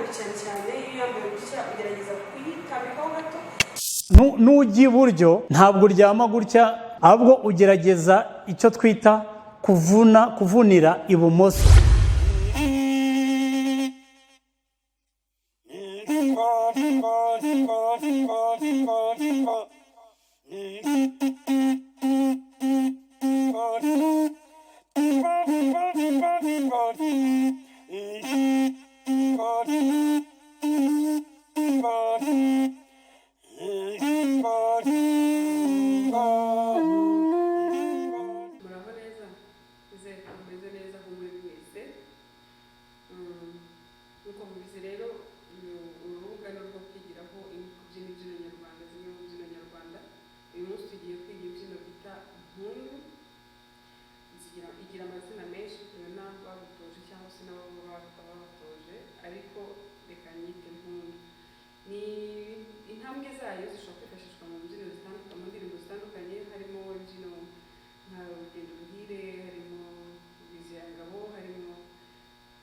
kandi cyane cyane iyo yambaye gutya ugerageza kuyitambikaho gato. Nujya iburyo ntabwo uryama gutya, ahubwo ugerageza icyo twita kuvunira ibumoso.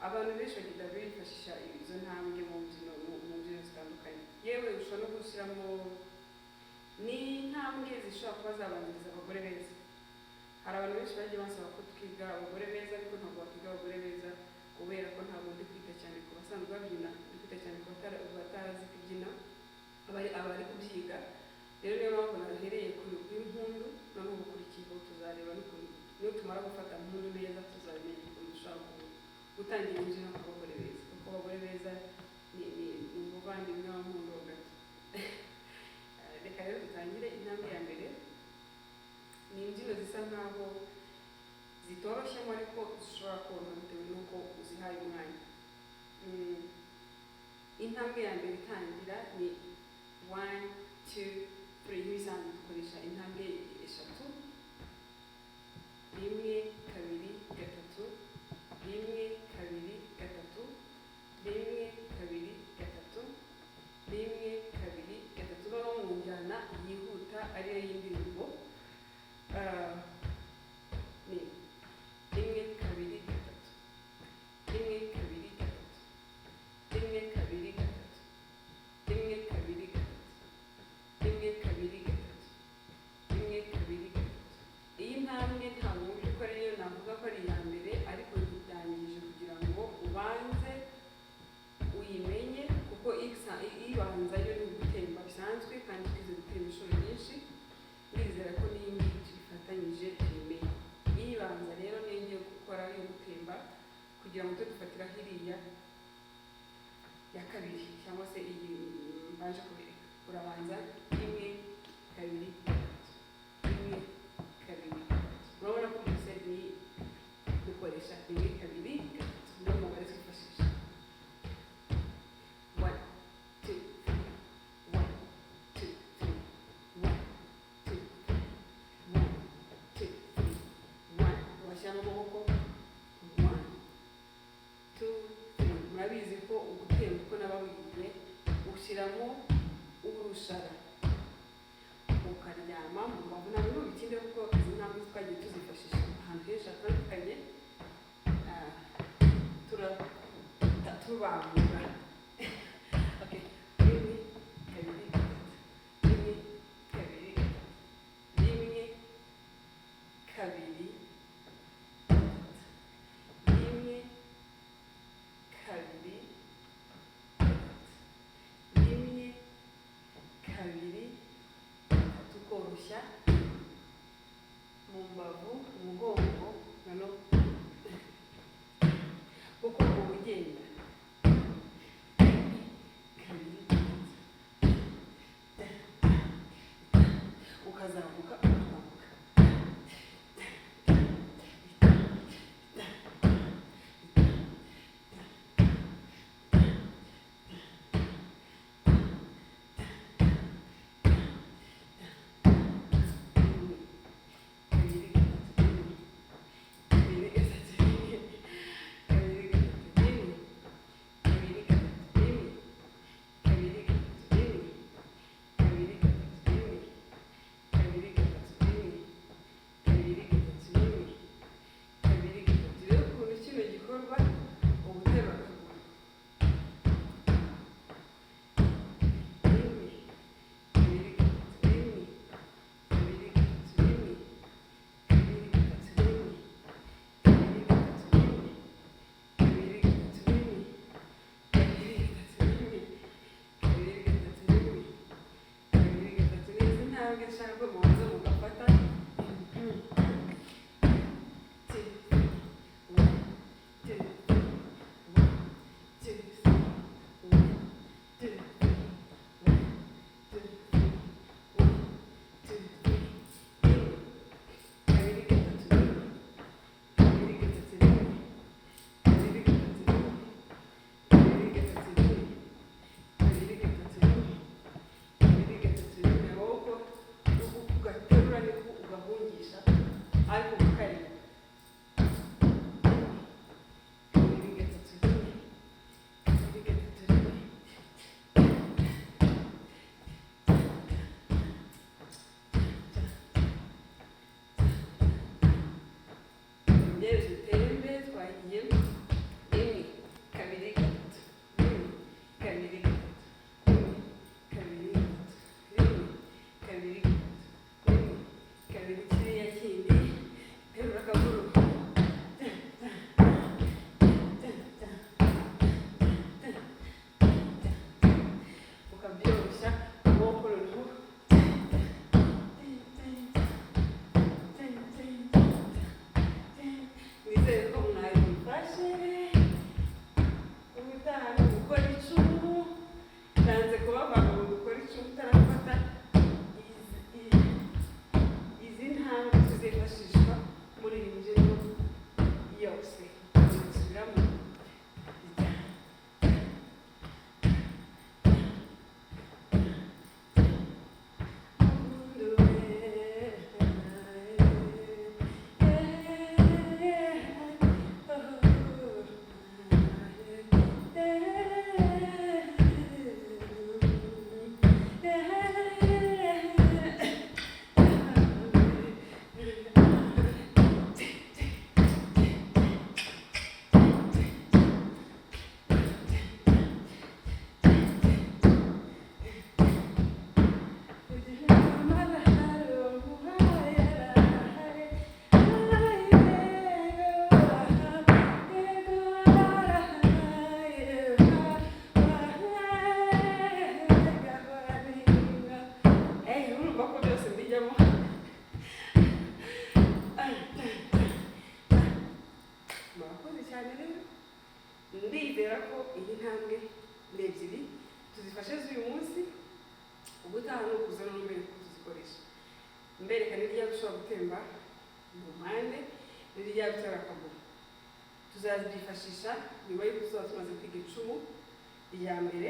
Abantu benshi bagenda bifashisha izo ntambwe mu mbyino zitandukanye. Yewe ushobora no gushyiramo n'intambwe zishobora kuba zabanziriza abagore beza. Hari abantu benshi bagiye basaba ko twiga abagore beza, ariko ntabwo bakwiga abagore beza kubera ko ntabwo ndi kwita cyane ku basanzwe babyina, ndi kwita cyane ku batazi kubyina, abari kubyiga. Rero niyo mpamvu nahereye kuri impundu, noneho gukurikiyeho tuzareba n'ukuntu niyo tumara gufata impundu neza tuzamenya ukuntu dushobora gutangira imbyino nk'abagore beza, kuko abagore beza ni umuvandimwe wa mpundu gato. Reka rero dutangire intambwe ya mbere. Ni imbyino zisa nkaho zitoroshyemo ariko zishobora koroha bitewe n'uko uzihaye umwanya. Intambwe ya mbere itangira ni 1 2 3. Nk'ibisanzwe dukoresha intambwe eshatu: 1 2 3, 1 2 3, 1 2 3, 1 2 3. Noneho mu njyana yihuta ariyo y'indirimbo. Ni 1 2 3, 1 2 3, 1 2 3, 1 2 3, 1 2 3. Iyi ntambwe ntabwo mu by'ukuri ariyo navuga ko ari iya mbere, ariko yitangije kugira ngo ubanze uyimenye, kuko ibanza yo ni ugutemba bisanzwe kandi twize gutemba inshuro nyinshi. Ndizera ko n'iyi ngiyi tubifatanyije tuyimenye. Ibanza rero niyo ngiye gukora yo gutemba kugira ngo dufatira hiriya ya kabiri, cyangwa se iyi mbaje kubereka. Urabanza 1 2 3, 1 2 3. Urabona ko byose ni dukoresha 1 2 3 niyo mubare twifashisha. 1 2 3, 1 2 3, 1 2 3, 1 2 3, 1. Washyiramo amaboko 1 2 3. Murabizi ko ugutemba uko nababwiye ushyiramo urushara ukaryama mu mbavu. Ntabwo ni ubikinde kuko izi ntambwe twagiye tuzifashisha ahantu henshi hatandukanye, turabangura. Okay. 1 2 3, 1 2 3, 1 2 tukoroshya mu mbavu, mu mugongo, kuko uba ugenda ukazamuka kabiri intambwe nshaka ko mubanza mugafata. Ndizera ko iyi ntambwe n'ebyiri tuzifashe z'uyu munsi, ubutaha no kuza no mbere ko tuzikoresha. Mbereka n'irya bishobora gutemba mu mpande n'irya bitara akaguru. Tuzabyifashisha nyuma y'uko tuzaba tumaze kwiga icumu rya mbere,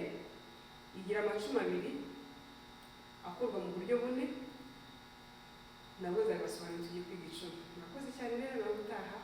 igira amacumu abiri akorwa mu buryo bune, nabwo zagasobanura tugiye kwiga icumu. Murakoze cyane rero, nawe utaha